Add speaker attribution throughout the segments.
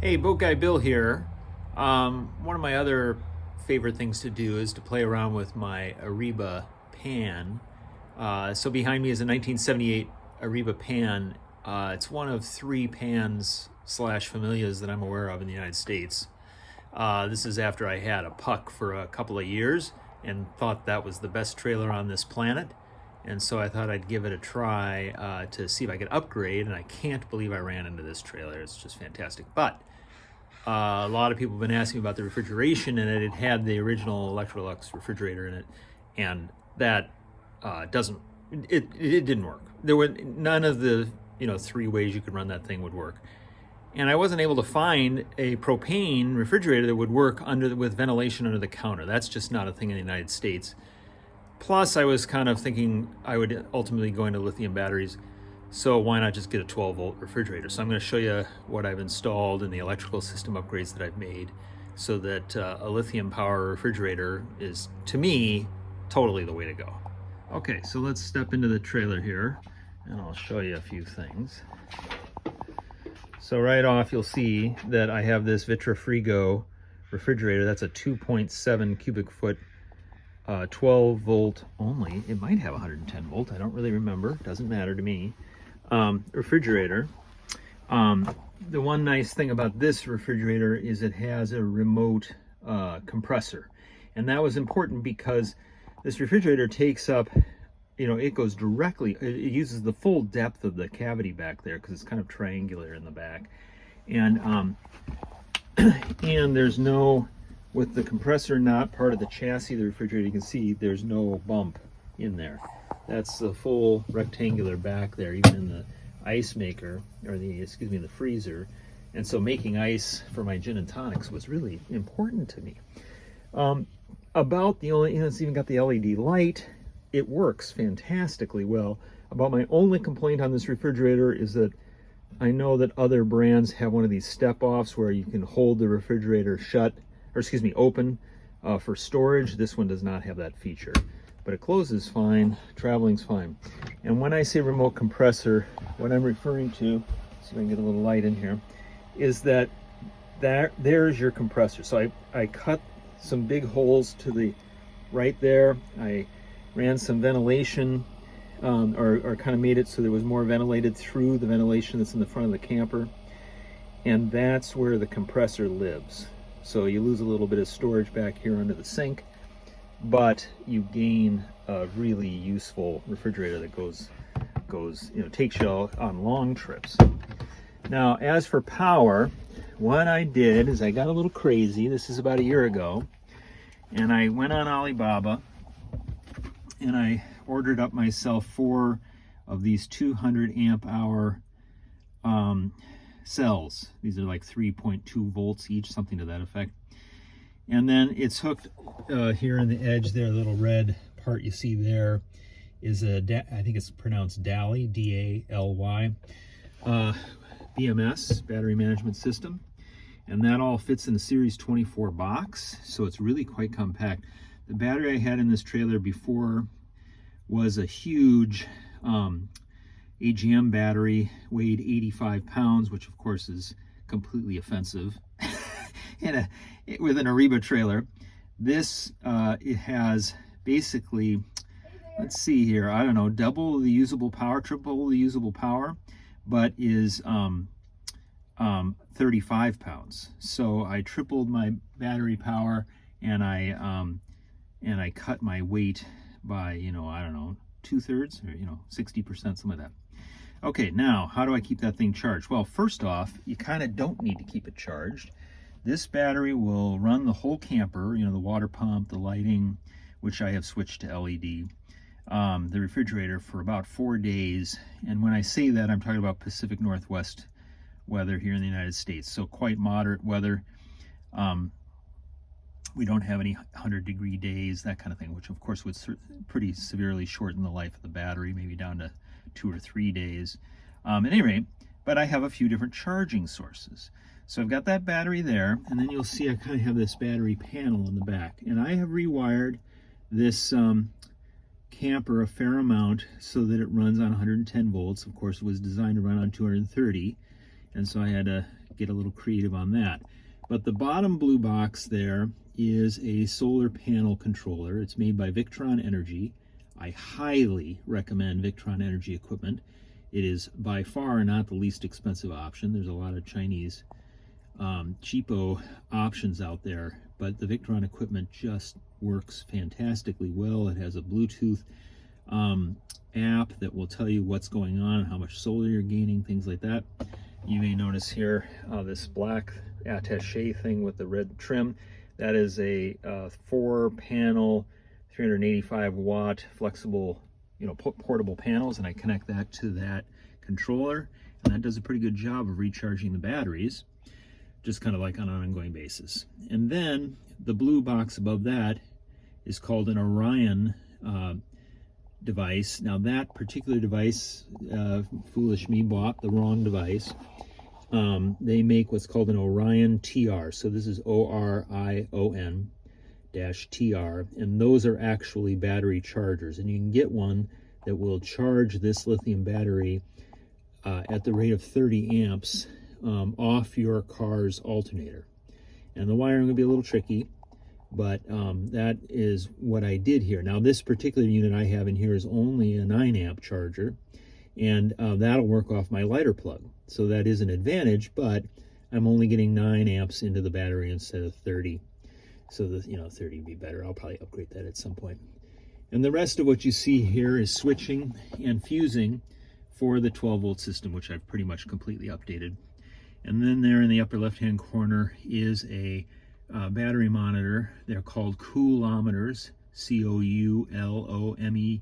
Speaker 1: Hey, Boat Guy Bill here. One of my other favorite things to do is to play around with my Eriba pan. So behind me is a 1978 Eriba pan. It's one of three pans slash familias that I'm aware of in the United States. This is after I had a puck for a couple of years and thought that was the best trailer on this planet. And so I thought I'd give it a try to see if I could upgrade, and I can't believe I ran into this trailer. It's just fantastic. But a lot of people have been asking about the refrigeration in it. It had the original Electrolux refrigerator in it, and that it didn't work. There were none of the three ways you could run that thing would work, and I wasn't able to find a propane refrigerator that would work with ventilation under the counter. That's just not a thing in the United States. Plus, I was kind of thinking I would ultimately go into lithium batteries, so why not just get a 12-volt refrigerator? So I'm going to show you what I've installed and the electrical system upgrades that I've made so that a lithium power refrigerator is, to me, totally the way to go. Okay, so let's step into the trailer here, and I'll show you a few things. So right off, you'll see that I have this Vitrifrigo refrigerator. That's a 2.7 cubic foot 12 volt only. It might have 110 volt. I don't really remember. Doesn't matter to me. Refrigerator. The one nice thing about this refrigerator is it has a remote compressor. And that was important because this refrigerator takes up, it goes directly, it uses the full depth of the cavity back there because it's kind of triangular in the back. And, and there's no, with the compressor not part of the chassis of the refrigerator, you can see there's no bump in there. That's the full rectangular back there, even in the ice maker, or the freezer. And so making ice for my gin and tonics was really important to me. About the only, it's even got the LED light. It works fantastically well. About my only complaint on this refrigerator is that I know that other brands have one of these step-offs where you can hold the refrigerator shut, or open for storage. This one does not have that feature, but it closes fine, traveling's fine. And when I say remote compressor, what I'm referring to, see if I can get a little light in here, is that there's your compressor. So I cut some big holes to the right there. I ran some ventilation, or kind of made it so there was more ventilated through the ventilation that's in the front of the camper. And that's where the compressor lives. So you lose a little bit of storage back here under the sink, but you gain a really useful refrigerator that takes you on long trips. Now, as for power, what I did is I got a little crazy. This is about a year ago, and I went on Alibaba and I ordered up myself 4 of these 200 amp hour cells. These are like 3.2 volts each, something to that effect. And then it's hooked here on the edge there, the little red part you see there is I think it's pronounced DALY, D-A-L-Y, BMS, battery management system. And that all fits in a Series 24 box, so it's really quite compact. The battery I had in this trailer before was a huge AGM battery, weighed 85 pounds, which of course is completely offensive with an Eriba trailer. This, it has basically, let's see here, I don't know, double the usable power, triple the usable power, but is 35 pounds. So I tripled my battery power, and I cut my weight by, I don't know, 2/3 or 60%, something like that. Okay, now how do I keep that thing charged? Well, first off, you kind of don't need to keep it charged. This battery will run the whole camper, the water pump, the lighting, which I have switched to LED, the refrigerator for about 4 days. And when I say that, I'm talking about Pacific Northwest weather here in the United States. So quite moderate weather. We don't have any 100-degree days, that kind of thing, which of course would pretty severely shorten the life of the battery, maybe down to 2 or 3 days. At any rate, but I have a few different charging sources. So I've got that battery there, and then you'll see I kind of have this battery panel in the back. And I have rewired this camper a fair amount so that it runs on 110 volts. Of course, it was designed to run on 230. And so I had to get a little creative on that. But the bottom blue box there is a solar panel controller. It's made by Victron Energy. I highly recommend Victron Energy equipment. It is by far not the least expensive option. There's a lot of Chinese cheapo options out there, but the Victron equipment just works fantastically well. It has a Bluetooth app that will tell you what's going on, how much solar you're gaining, things like that. You may notice here this black attaché thing with the red trim. That is a 4-panel, 385-watt flexible, portable panels, and I connect that to that controller, and that does a pretty good job of recharging the batteries, just kind of like on an ongoing basis. And then the blue box above that is called an Orion device. Now that particular device, foolish me, bought the wrong device. They make what's called an Orion TR. So this is ORION -TR, and those are actually battery chargers. And you can get one that will charge this lithium battery at the rate of 30 amps off your car's alternator. And the wiring will be a little tricky, but that is what I did here. Now this particular unit I have in here is only a 9-amp charger, and that'll work off my lighter plug. So that is an advantage, but I'm only getting 9 amps into the battery instead of 30. So the 30 would be better. I'll probably upgrade that at some point. And the rest of what you see here is switching and fusing for the 12-volt system, which I've pretty much completely updated. And then there in the upper left-hand corner is a battery monitor. They're called coulometers, COULOMETER.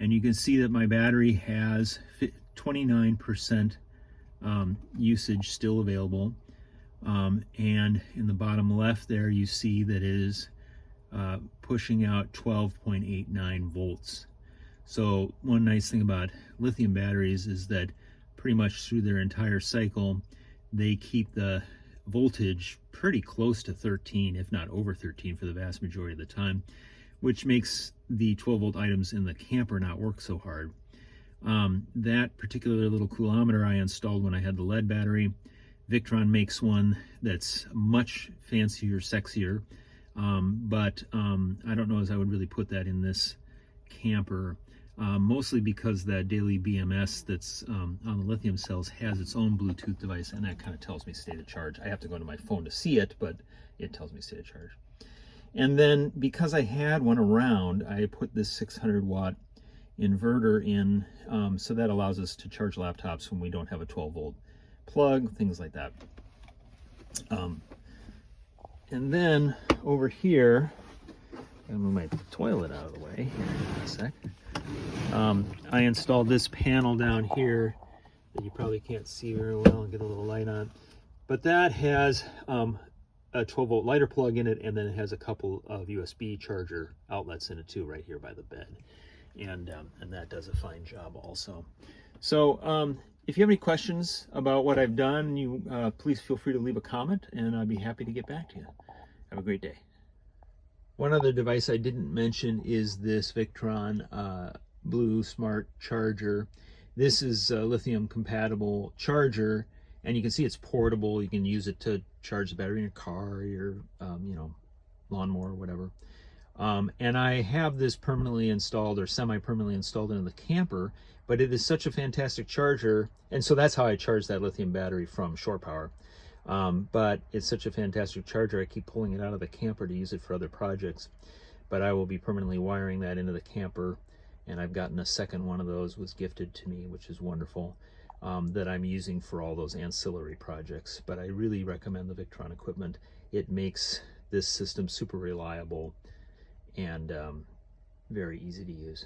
Speaker 1: And you can see that my battery has 29% usage still available. And in the bottom left there, you see that it is pushing out 12.89 volts. So one nice thing about lithium batteries is that pretty much through their entire cycle, they keep the voltage pretty close to 13, if not over 13 for the vast majority of the time, which makes the 12-volt items in the camper not work so hard. That particular little coulometer I installed when I had the lead battery. Victron makes one that's much fancier, sexier, but I don't know as I would really put that in this camper, mostly because that daily BMS that's on the lithium cells has its own Bluetooth device, and that kind of tells me state of charge. I have to go to my phone to see it, but it tells me state of charge. And then because I had one around, I put this 600-watt inverter in, so that allows us to charge laptops when we don't have a 12-volt plug, things like that. And then over here, I'm gonna move my toilet out of the way here in a sec. I installed this panel down here that you probably can't see very well. I'll get a little light on, but that has a 12-volt lighter plug in it, and then it has a couple of USB charger outlets in it too, right here by the bed, and that does a fine job also. So if you have any questions about what I've done, you please feel free to leave a comment, and I'd be happy to get back to you. Have a great day. One other device I didn't mention is this Victron Blue Smart Charger. This is a lithium compatible charger, and you can see it's portable. You can use it to charge the battery in your car, or your lawnmower, or whatever. And I have this permanently installed, or semi-permanently installed into the camper, but it is such a fantastic charger, and so that's how I charge that lithium battery from shore power. But it's such a fantastic charger, I keep pulling it out of the camper to use it for other projects. But I will be permanently wiring that into the camper, and I've gotten a second one of those, was gifted to me, which is wonderful, that I'm using for all those ancillary projects. But I really recommend the Victron equipment. It makes this system super reliable and very easy to use.